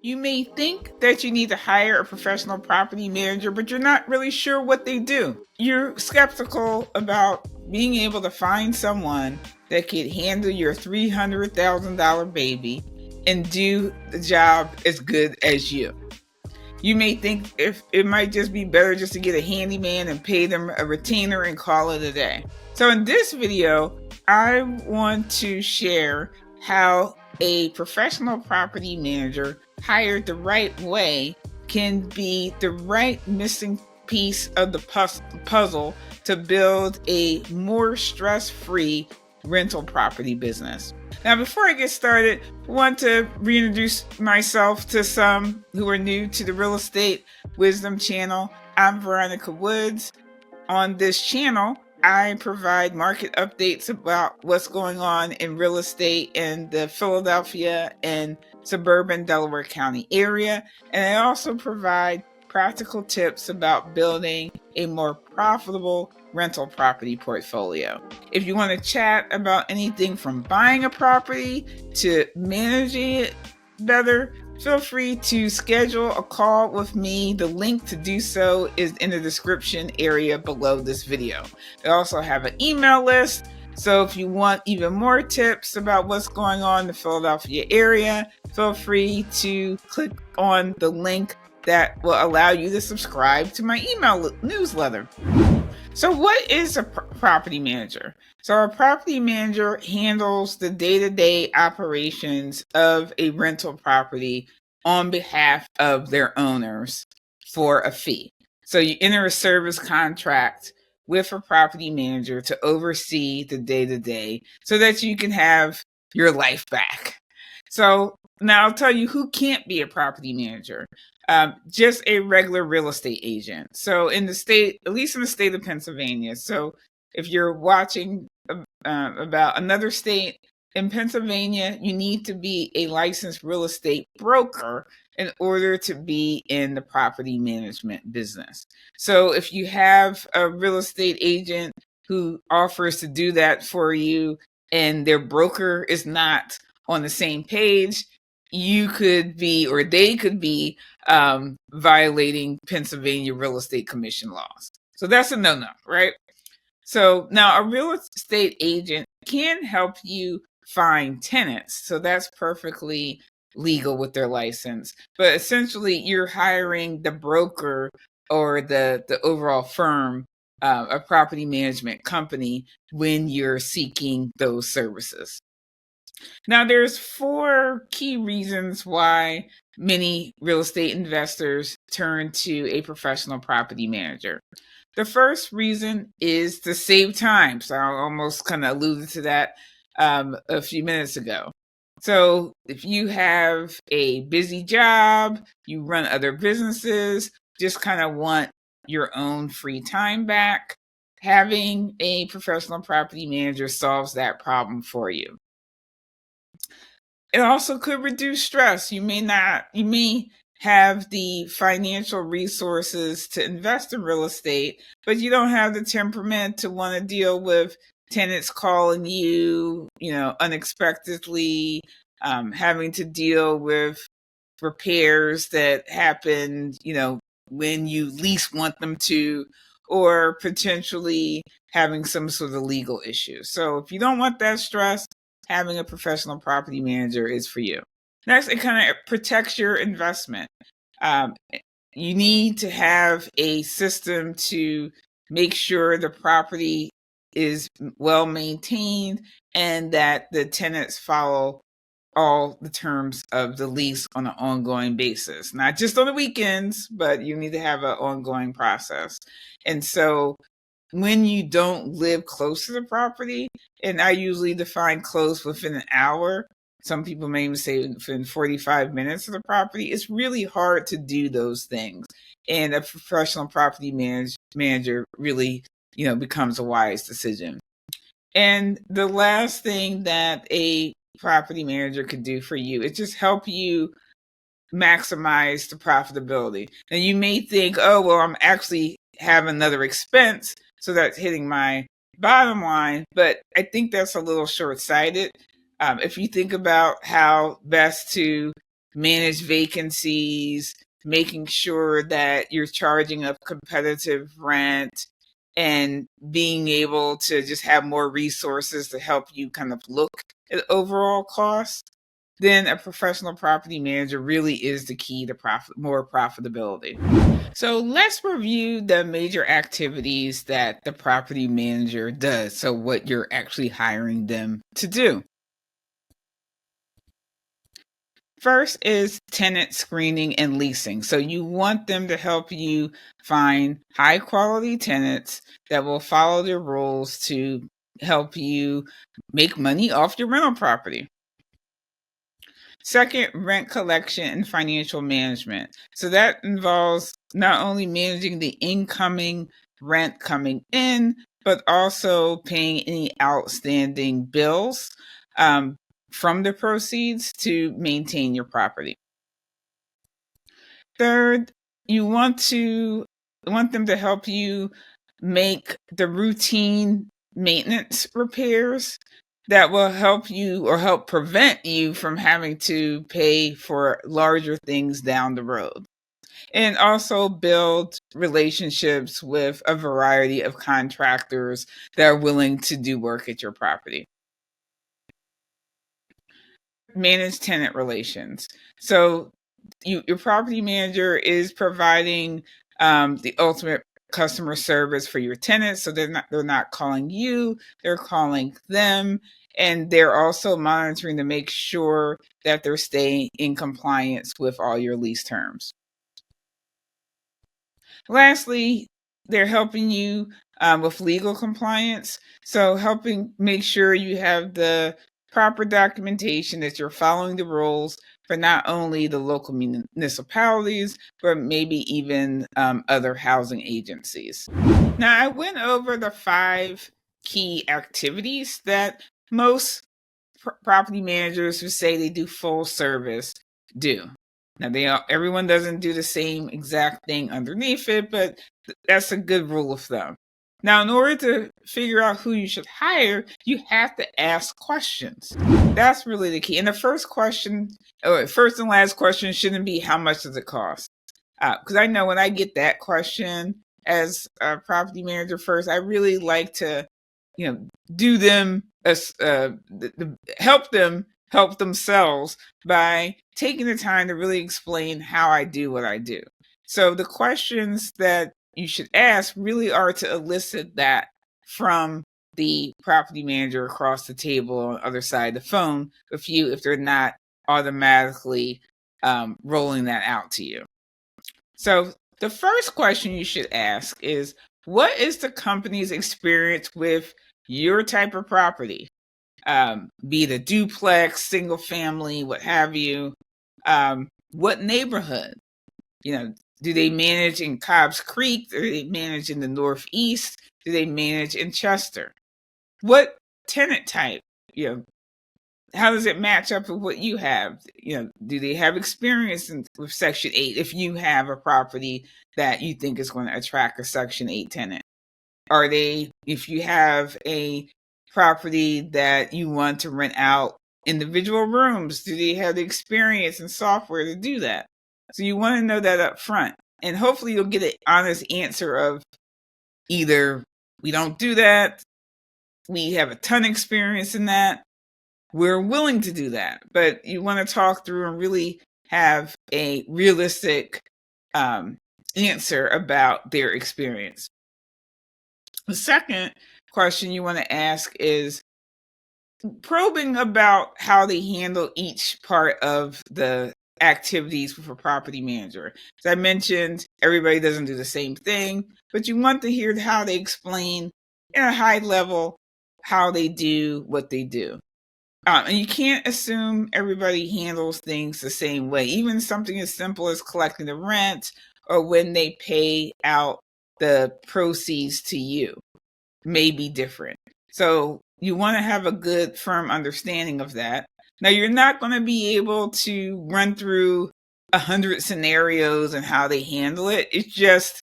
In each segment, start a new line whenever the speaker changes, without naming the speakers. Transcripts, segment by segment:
You may think that you need to hire a professional property manager, but you're not really sure what they do. You're skeptical about being able to find someone that could handle your $300,000 baby and do the job as good as you. You may think if it might just be better just to get a handyman and pay them a retainer and call it a day. So in this video, I want to share how a professional property manager hired the right way can be the right missing piece of the puzzle to build a more stress-free rental property business. Now, before I get started, I want to reintroduce myself to some who are new to the Real Estate Wisdom channel. I'm Veronica Woods. On this channel, I provide market updates about what's going on in real estate in the Philadelphia and suburban Delaware County area. And I also provide practical tips about building a more profitable rental property portfolio. If you want to chat about anything from buying a property to managing it better, feel free to schedule a call with me. The link to do so is in the description area below this video. I also have an email list, so if you want even more tips about what's going on in the Philadelphia area, feel free to click on the link that will allow you to subscribe to my email newsletter. So what is a property manager? So a property manager handles the day-to-day operations of a rental property on behalf of their owners for a fee. So you enter a service contract with a property manager to oversee the day-to-day so that you can have your life back. So now I'll tell you who can't be a property manager. Just a regular real estate agent. So in the state, at least in the state of Pennsylvania. So if you're watching about another state, in Pennsylvania, you need to be a licensed real estate broker in order to be in the property management business. So if you have a real estate agent who offers to do that for you and their broker is not on the same page, you could be, or they could be, violating Pennsylvania Real Estate Commission laws. So that's a no-no, right? So now a real estate agent can help you find tenants. So that's perfectly legal with their license. But essentially, you're hiring the broker or the overall firm, a property management company, when you're seeking those services. Now, there's 4 key reasons why many real estate investors turn to a professional property manager. The first reason is to save time. So I almost kind of alluded to that a few minutes ago. So if you have a busy job, you run other businesses, just kind of want your own free time back, having a professional property manager solves that problem for you. It also could reduce stress. You may have the financial resources to invest in real estate, but you don't have the temperament to want to deal with tenants calling you, unexpectedly, having to deal with repairs that happen, when you least want them to, or potentially having some sort of legal issue. So if you don't want that stress, having a professional property manager is for you. Next, it kind of protects your investment. You need to have a system to make sure the property is well maintained and that the tenants follow all the terms of the lease on an ongoing basis. Not just on the weekends, but you need to have an ongoing process. And so when you don't live close to the property, and I usually define close within an hour, some people may even say within 45 minutes of the property, it's really hard to do those things. And a professional property manager really, becomes a wise decision. And the last thing that a property manager could do for you is just help you maximize the profitability. And you may think, oh, well, I'm actually have another expense, so that's hitting my bottom line. But I think that's a little short-sighted. If you think about how best to manage vacancies, making sure that you're charging a competitive rent, and being able to just have more resources to help you kind of look at overall costs, then a professional property manager really is the key to more profitability. So let's review the major activities that the property manager does. So what you're actually hiring them to do. First is tenant screening and leasing. So you want them to help you find high quality tenants that will follow their rules to help you make money off your rental property. Second, rent collection and financial management. So that involves not only managing the incoming rent coming in, but also paying any outstanding bills from the proceeds to maintain your property. Third, you want them to help you make the routine maintenance repairs that will help you or help prevent you from having to pay for larger things down the road. And also build relationships with a variety of contractors that are willing to do work at your property. Manage tenant relations. So your property manager is providing the ultimate customer service for your tenants. So they're not calling you, they're calling them, and they're also monitoring to make sure that they're staying in compliance with all your lease terms. Lastly, they're helping you with legal compliance. So helping make sure you have the proper documentation, that you're following the rules for not only the local municipalities, but maybe even other housing agencies. Now, I went over the 5 key activities that most property managers who say they do full service do. Now, everyone doesn't do the same exact thing underneath it, but that's a good rule of thumb. Now, in order to figure out who you should hire, you have to ask questions. That's really the key. And the first and last question shouldn't be how much does it cost? Because I know when I get that question as a property manager first, I really like to, do them help them help themselves by taking the time to really explain how I do what I do. So the questions that you should ask really are to elicit that from the property manager across the table on the other side of the phone with you, if they're not automatically rolling that out to you. So the first question you should ask is, what is the company's experience with your type of property? Be it a duplex, single family, what have you. What neighborhood? Do they manage in Cobbs Creek? Do they manage in the Northeast? Do they manage in Chester? What tenant type? How does it match up with what you have? Do they have experience with Section 8 if you have a property that you think is going to attract a Section 8 tenant? If you have a property that you want to rent out individual rooms, do they have the experience and software to do that? So you want to know that up front. And hopefully you'll get an honest answer of either we don't do that, we have a ton of experience in that, we're willing to do that. But you want to talk through and really have a realistic answer about their experience. The second question you want to ask is probing about how they handle each part of the activities with a property manager. As I mentioned, everybody doesn't do the same thing, but you want to hear how they explain at a high level how they do what they do. And you can't assume everybody handles things the same way. Even something as simple as collecting the rent or when they pay out the proceeds to you may be different. So you want to have a good, firm understanding of that. Now, you're not going to be able to run through 100 scenarios and how they handle it. It's just,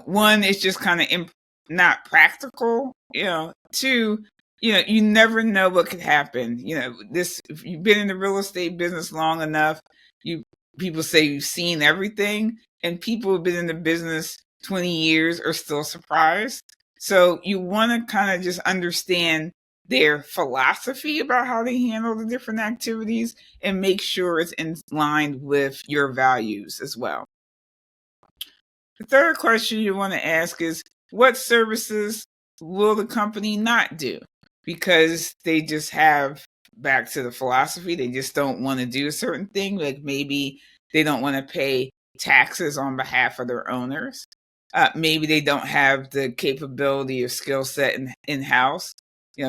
one, it's just kind of not practical. Two, you never know what could happen. If you've been in the real estate business long enough, you people say you've seen everything, and people who've been in the business 20 years are still surprised. So you want to kind of just understand their philosophy about how they handle the different activities and make sure it's in line with your values as well. The third question you want to ask is, what services will the company not do? Because they just have, back to the philosophy, they just don't want to do a certain thing. Like maybe they don't want to pay taxes on behalf of their owners. Maybe they don't have the capability or skill set in-house.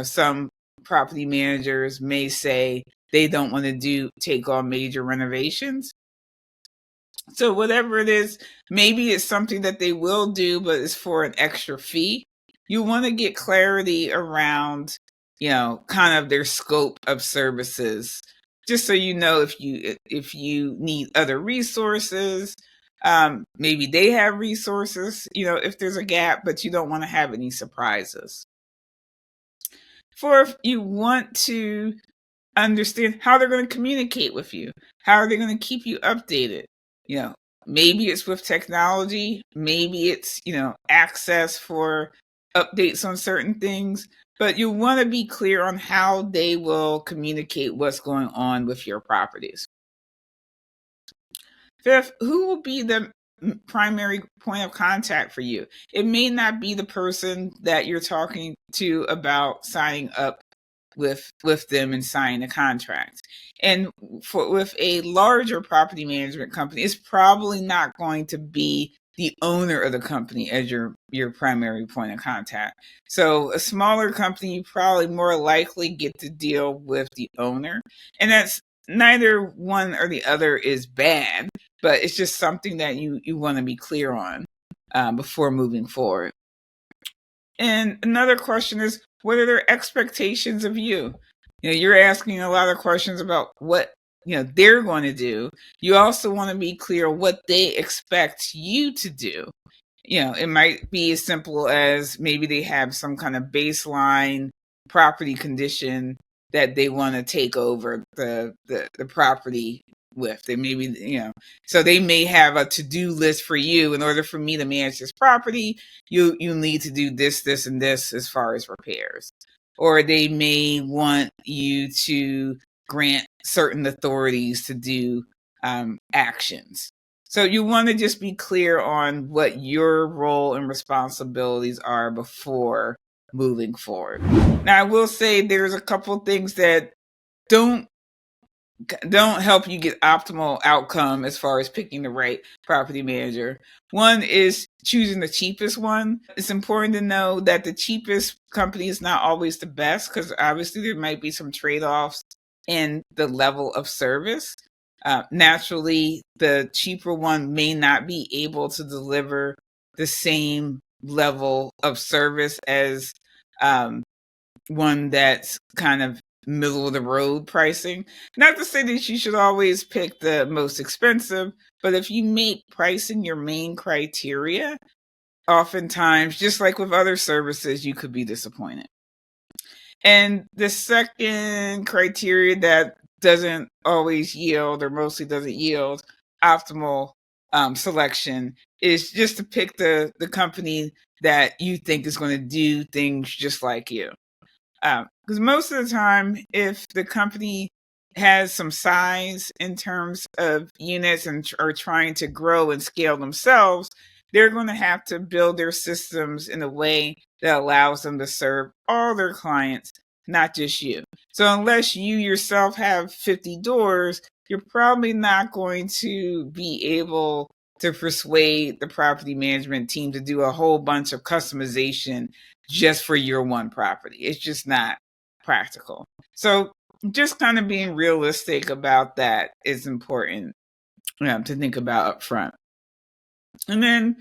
Some property managers may say they don't want to take on major renovations. So whatever it is, maybe it's something that they will do, but it's for an extra fee. You want to get clarity around, kind of their scope of services, just so you know if you need other resources. Maybe they have resources, if there's a gap, but you don't want to have any surprises. Fourth, you want to understand how they're going to communicate with you. How are they going to keep you updated? Maybe it's with technology, maybe it's, access for updates on certain things, but you want to be clear on how they will communicate what's going on with your properties. Fifth, who will be the primary point of contact for you? It may not be the person that you're talking to about signing up with them and sign a contract. And with a larger property management company, it's probably not going to be the owner of the company as your primary point of contact. So a smaller company, you probably more likely get to deal with the owner. And that's neither one or the other is bad, but it's just something that you want to be clear on before moving forward. And another question is, what are their expectations of you? You're asking a lot of questions about what they're going to do. You also want to be clear what they expect you to do. It might be as simple as maybe they have some kind of baseline property condition that they want to take over the property with. They maybe, so they may have a to-do list for you. In order for me to manage this property, you need to do this, and this as far as repairs. Or they may want you to grant certain authorities to do actions. So you want to just be clear on what your role and responsibilities are before moving forward. Now, I will say there's a couple things that don't help you get optimal outcome as far as picking the right property manager. One is choosing the cheapest one. It's important to know that the cheapest company is not always the best, because obviously there might be some trade-offs in the level of service. Naturally, the cheaper one may not be able to deliver the same level of service as one that's kind of middle of the road pricing. Not to say that you should always pick the most expensive, but if you make pricing your main criteria, oftentimes, just like with other services, you could be disappointed. And the second criteria that doesn't always yield, or mostly doesn't yield, optimal selection is just to pick the company that you think is going to do things just like you. Because most of the time, if the company has some size in terms of units and are trying to grow and scale themselves, they're going to have to build their systems in a way that allows them to serve all their clients, not just you. So unless you yourself have 50 doors, you're probably not going to be able to persuade the property management team to do a whole bunch of customization just for your one property. It's just not practical. So just kind of being realistic about that is important to think about up front. And then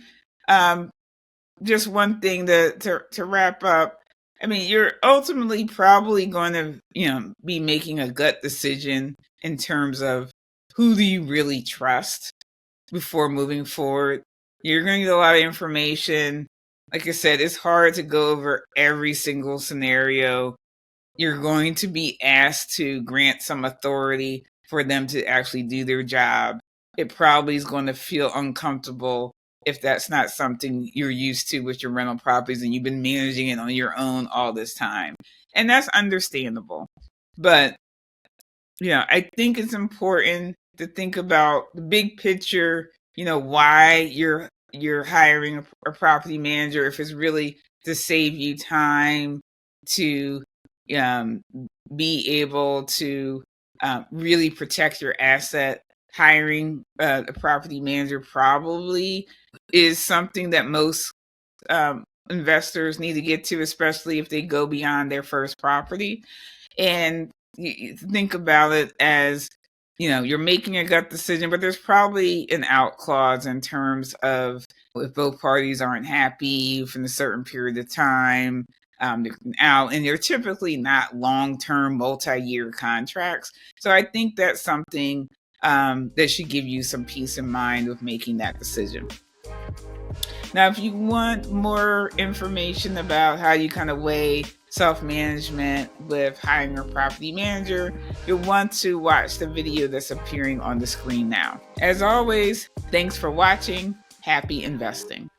just one thing to wrap up. I mean, you're ultimately probably going to, be making a gut decision in terms of who do you really trust before moving forward. You're going to get a lot of information. Like I said, it's hard to go over every single scenario You're going to be asked to grant some authority for them to actually do their job. It probably is going to feel uncomfortable if that's not something you're used to with your rental properties and you've been managing it on your own all this time. And that's understandable. But yeah, I think it's important to think about the big picture, why you're hiring a property manager, if it's really to save you time, to um, be able to really protect your asset. Hiring a property manager probably is something that most investors need to get to, especially if they go beyond their first property. And you think about it as, you're making a gut decision, but there's probably an out clause in terms of if both parties aren't happy from a certain period of time, they're out, and they're typically not long-term, multi-year contracts. So I think that's something that should give you some peace of mind with making that decision. Now, if you want more information about how you kind of weigh self-management with hiring a property manager, you'll want to watch the video that's appearing on the screen now. As always, thanks for watching. Happy investing.